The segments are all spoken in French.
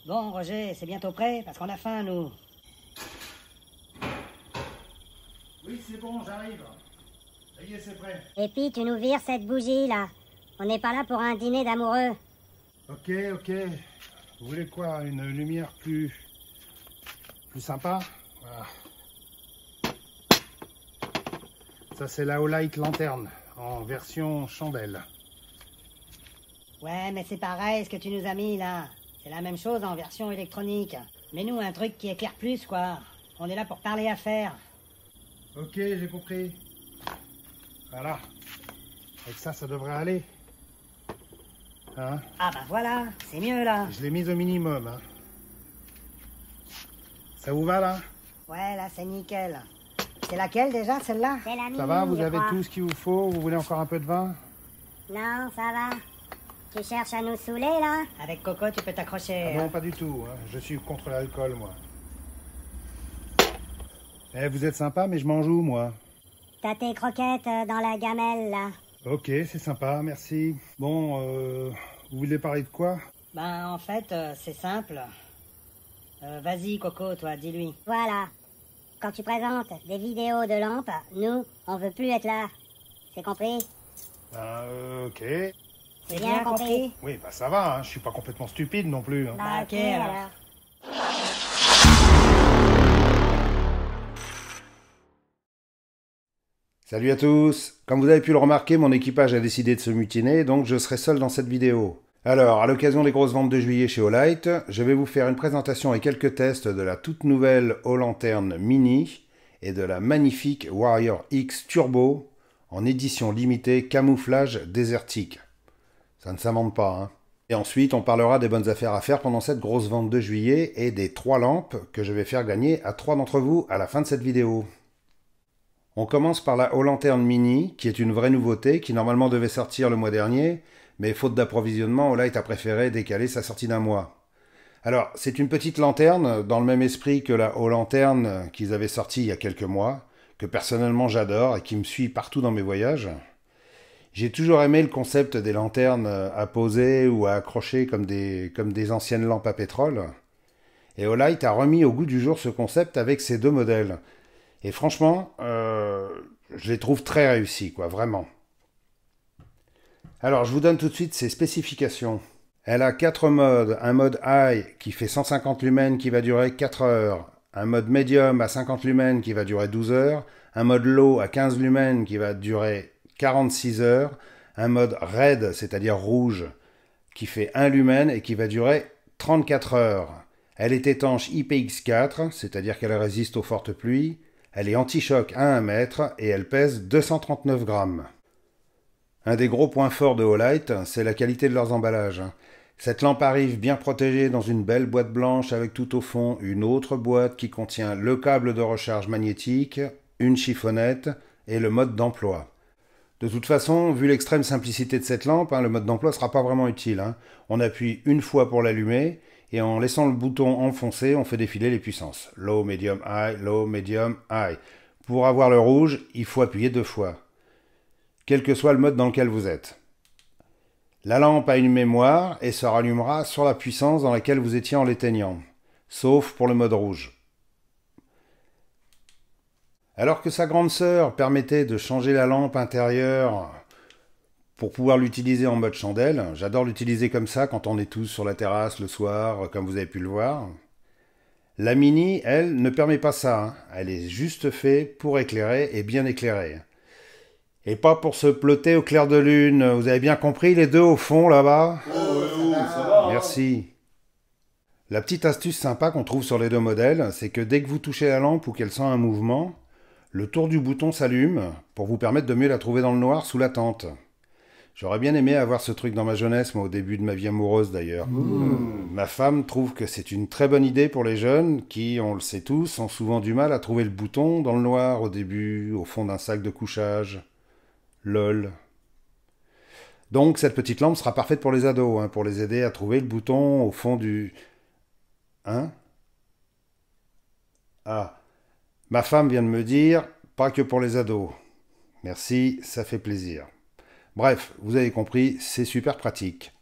Bon, Roger, c'est bientôt prêt, parce qu'on a faim, nous. Oui, c'est bon, j'arrive. Ça y est, c'est prêt. Et puis tu nous vires cette bougie là. On n'est pas là pour un dîner d'amoureux. Ok. Vous voulez quoi? Une lumière plus sympa? Voilà. Ça, c'est la Olight lanterne, en version chandelle. Ouais, mais c'est pareil ce que tu nous as mis, là. C'est la même chose en version électronique. Mais nous, un truc qui éclaire plus, quoi. On est là pour parler affaires. Ok, j'ai compris. Voilà. Avec ça, ça devrait aller. Hein? Ah bah voilà, c'est mieux, là. Je l'ai mise au minimum. Hein. Ça vous va, là? Ouais, là, c'est nickel. C'est laquelle, déjà, celle-là? C'est la Ça va? mini, Vous je avez crois. tout ce qu'il vous faut? Vous voulez encore un peu de vin? Non, ça va. Tu cherches à nous saouler là? Avec Coco, tu peux t'accrocher. Ah non, pas du tout. Hein. Je suis contre l'alcool, moi. Eh, vous êtes sympa, mais je m'en joue, moi. T'as tes croquettes dans la gamelle là. Ok, c'est sympa, merci. Bon, vous voulez parler de quoi? Ben, en fait, c'est simple. Vas-y, Coco, toi, dis-lui. Voilà. Quand tu présentes des vidéos de lampes, nous, on veut plus être là. C'est compris? Ok. C'est bien compris. Oui, bah ça va, hein. Je suis pas complètement stupide non plus. Hein. Bah, ok, alors. Salut à tous. Comme vous avez pu le remarquer, mon équipage a décidé de se mutiner, donc je serai seul dans cette vidéo. Alors, à l'occasion des grosses ventes de juillet chez Olight, je vais vous faire une présentation et quelques tests de la toute nouvelle Lanterne Mini et de la magnifique Warrior X Turbo en édition limitée camouflage désertique. Ça ne s'invente pas, hein. Et ensuite, on parlera des bonnes affaires à faire pendant cette grosse vente de juillet et des 3 lampes que je vais faire gagner à 3 d'entre vous à la fin de cette vidéo. On commence par la Lanterne Mini, qui est une vraie nouveauté, qui normalement devait sortir le mois dernier, mais faute d'approvisionnement, Olight a préféré décaler sa sortie d'un mois. Alors, c'est une petite lanterne, dans le même esprit que la Lanterne qu'ils avaient sortie il y a quelques mois, que personnellement j'adore et qui me suit partout dans mes voyages. J'ai toujours aimé le concept des lanternes à poser ou à accrocher comme des anciennes lampes à pétrole. Et Olight a remis au goût du jour ce concept avec ces 2 modèles. Et franchement, je les trouve très réussis, quoi, vraiment. Alors, je vous donne tout de suite ses spécifications. Elle a 4 modes. Un mode high qui fait 150 lumens qui va durer 4 heures. Un mode medium à 50 lumens qui va durer 12 heures. Un mode low à 15 lumens qui va durer 46 heures. Un mode red, c'est-à-dire rouge, qui fait 1 lumen et qui va durer 34 heures. Elle est étanche IPX4, c'est-à-dire qu'elle résiste aux fortes pluies. Elle est anti-choc à 1 mètre et elle pèse 239 grammes. Un des gros points forts de Olight, c'est la qualité de leurs emballages. Cette lampe arrive bien protégée dans une belle boîte blanche avec tout au fond une autre boîte qui contient le câble de recharge magnétique, une chiffonnette et le mode d'emploi. De toute façon, vu l'extrême simplicité de cette lampe, le mode d'emploi ne sera pas vraiment utile. On appuie une fois pour l'allumer, et en laissant le bouton enfoncé, on fait défiler les puissances. Low, medium, high. Pour avoir le rouge, il faut appuyer 2 fois, quel que soit le mode dans lequel vous êtes. La lampe a une mémoire et se rallumera sur la puissance dans laquelle vous étiez en l'éteignant, sauf pour le mode rouge. Alors que sa grande sœur permettait de changer la lampe intérieure pour pouvoir l'utiliser en mode chandelle, j'adore l'utiliser comme ça quand on est tous sur la terrasse le soir, comme vous avez pu le voir. La Mini, elle, ne permet pas ça. Elle est juste faite pour éclairer et bien éclairer. Et pas pour se ploter au clair de lune. Vous avez bien compris, les 2 au fond, là-bas? Ça va, hein. Merci. La petite astuce sympa qu'on trouve sur les 2 modèles, c'est que dès que vous touchez la lampe ou qu'elle sent un mouvement, le tour du bouton s'allume pour vous permettre de mieux la trouver dans le noir sous la tente. J'aurais bien aimé avoir ce truc dans ma jeunesse, moi, au début de ma vie amoureuse d'ailleurs. Ma femme trouve que c'est une très bonne idée pour les jeunes qui, on le sait tous, ont souvent du mal à trouver le bouton dans le noir au début, au fond d'un sac de couchage. LOL. Donc cette petite lampe sera parfaite pour les ados, pour les aider à trouver le bouton au fond du... Ah, ma femme vient de me dire, pas que pour les ados. Merci, ça fait plaisir. Bref, vous avez compris, c'est super pratique.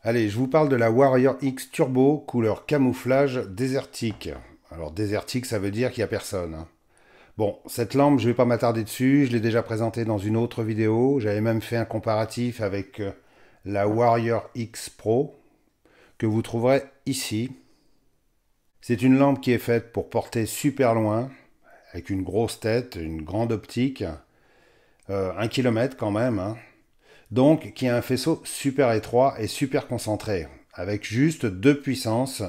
Allez, je vous parle de la Warrior X Turbo couleur camouflage désertique. Alors désertique, ça veut dire qu'il n'y a personne, hein. Bon, cette lampe, je ne vais pas m'attarder dessus, je l'ai déjà présentée dans une autre vidéo. J'avais même fait un comparatif avec la Warrior X Pro, que vous trouverez ici. C'est une lampe qui est faite pour porter super loin, avec une grosse tête, une grande optique, 1 km quand même, hein. Donc qui a un faisceau super étroit et super concentré, avec juste 2 puissances,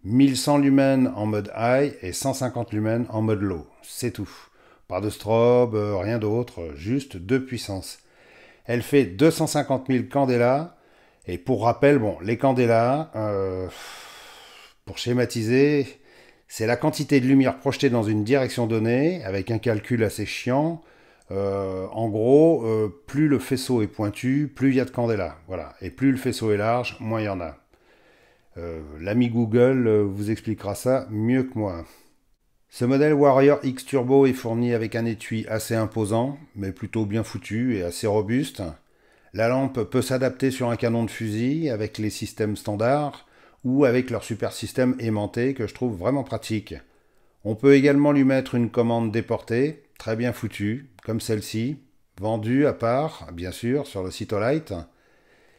1100 lumens en mode high et 150 lumens en mode low. C'est tout. Pas de strobe, rien d'autre, juste 2 puissances. Elle fait 250 000 candela. Et pour rappel, bon, les candela, pour schématiser, c'est la quantité de lumière projetée dans une direction donnée, avec un calcul assez chiant. En gros, plus le faisceau est pointu, plus il y a de candela. Voilà. Et plus le faisceau est large, moins il y en a. L'ami Google vous expliquera ça mieux que moi. Ce modèle Warrior X Turbo est fourni avec un étui assez imposant, mais plutôt bien foutu et assez robuste. La lampe peut s'adapter sur un canon de fusil avec les systèmes standards ou avec leur super système aimanté que je trouve vraiment pratique. On peut également lui mettre une commande déportée, très bien foutue, comme celle-ci, vendue à part, bien sûr, sur le site Olight.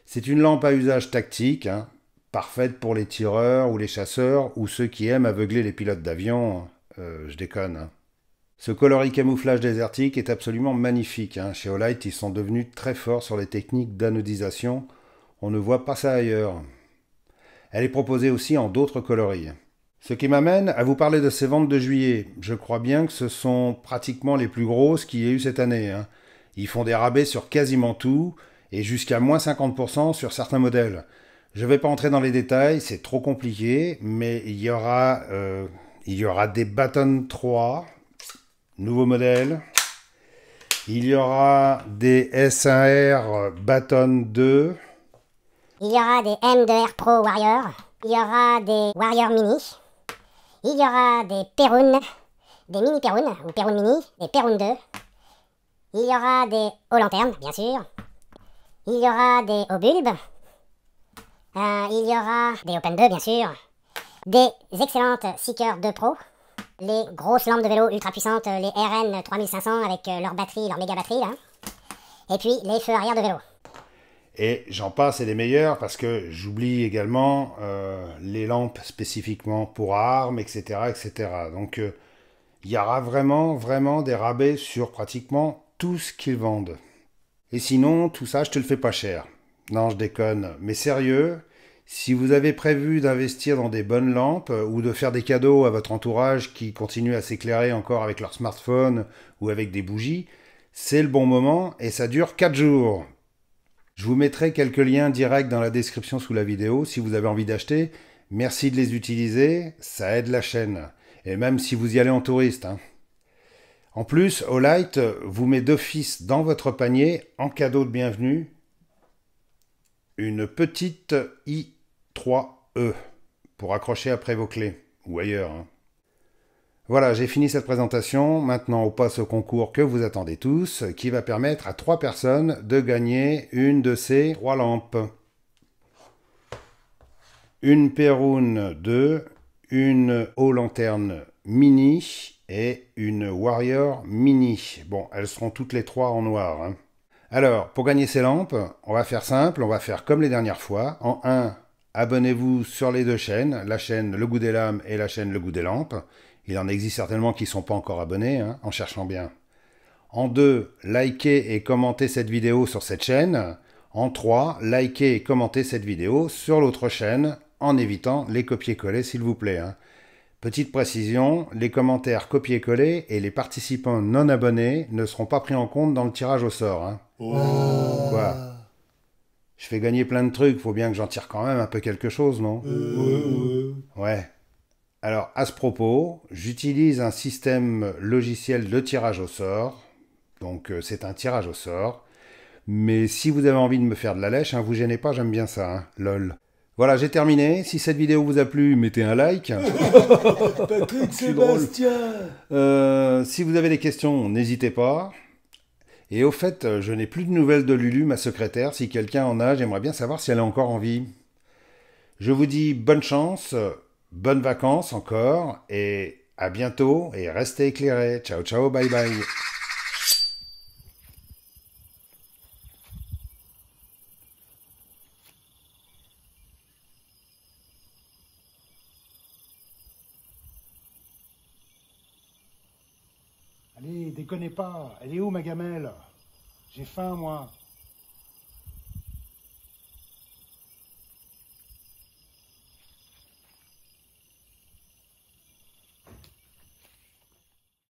C'est une lampe à usage tactique, hein, parfaite pour les tireurs ou les chasseurs ou ceux qui aiment aveugler les pilotes d'avion. Je déconne, hein. Ce coloris camouflage désertique est absolument magnifique, hein. Chez Olight, ils sont devenus très forts sur les techniques d'anodisation. On ne voit pas ça ailleurs. Elle est proposée aussi en d'autres coloris. Ce qui m'amène à vous parler de ces ventes de juillet. Je crois bien que ce sont pratiquement les plus grosses qu'il y ait eu cette année, hein. Ils font des rabais sur quasiment tout et jusqu'à moins 50% sur certains modèles. Je ne vais pas entrer dans les détails, c'est trop compliqué, mais il y aura des Baton 3, nouveau modèle. Il y aura des S1R Baton 2. Il y aura des M2R Pro Warrior. Il y aura des Warrior Mini. Il y aura des Perun, des Mini Perun, ou Perun Mini, des Perun 2. Il y aura des hauts lanternes, bien sûr. Il y aura des hauts bulbes. Il y aura des Open 2, bien sûr. Des excellentes Seeker 2 Pro. Les grosses lampes de vélo ultra puissantes, les RN 3500 avec leur batterie, leur méga batterie, là. Et puis les feux arrière de vélo. Et j'en passe et des meilleurs parce que j'oublie également les lampes spécifiquement pour armes, etc. etc. Donc il y aura vraiment des rabais sur pratiquement tout ce qu'ils vendent. Et sinon, tout ça, je te le fais pas cher. Non, je déconne. Mais sérieux, si vous avez prévu d'investir dans des bonnes lampes ou de faire des cadeaux à votre entourage qui continue à s'éclairer encore avec leur smartphone ou avec des bougies, c'est le bon moment et ça dure 4 jours. Je vous mettrai quelques liens directs dans la description sous la vidéo si vous avez envie d'acheter. Merci de les utiliser, ça aide la chaîne. Et même si vous y allez en touriste, hein. En plus, Olight vous met d'office dans votre panier, en cadeau de bienvenue, une petite i3E pour accrocher après vos clés, ou ailleurs, hein. Voilà, j'ai fini cette présentation. Maintenant, on passe au concours que vous attendez tous, qui va permettre à 3 personnes de gagner une de ces 3 lampes. Une Perun 2, une haut lanterne mini et une Warrior mini. Bon, elles seront toutes les 3 en noir, hein. Alors, pour gagner ces lampes, on va faire simple, on va faire comme les dernières fois. En 1, abonnez-vous sur les 2 chaînes, la chaîne Le Goût des Lames et la chaîne Le Goût des Lampes. Il en existe certainement qui ne sont pas encore abonnés, hein, en cherchant bien. En 2, likez et commentez cette vidéo sur cette chaîne. En 3, likez et commentez cette vidéo sur l'autre chaîne, en évitant les copier-coller s'il vous plaît, hein. Petite précision, les commentaires copier-coller et les participants non abonnés ne seront pas pris en compte dans le tirage au sort, hein. Oh. Quoi ? Je fais gagner plein de trucs, faut bien que j'en tire quand même un peu quelque chose, non ? Ouais. Alors, à ce propos, j'utilise un système logiciel de tirage au sort. Donc, c'est un tirage au sort. Mais si vous avez envie de me faire de la lèche, hein, vous gênez pas, j'aime bien ça, hein, lol. Voilà, j'ai terminé. Si cette vidéo vous a plu, mettez un like. Patrick Sébastien. Si vous avez des questions, n'hésitez pas. Et au fait, je n'ai plus de nouvelles de Lulu, ma secrétaire. Si quelqu'un en a, j'aimerais bien savoir si elle est encore en vie. Je vous dis bonne chance, bonnes vacances encore, et à bientôt, et restez éclairés. Ciao, ciao, bye bye. Allez, déconnez pas. Elle est où, ma gamelle? J'ai faim, moi.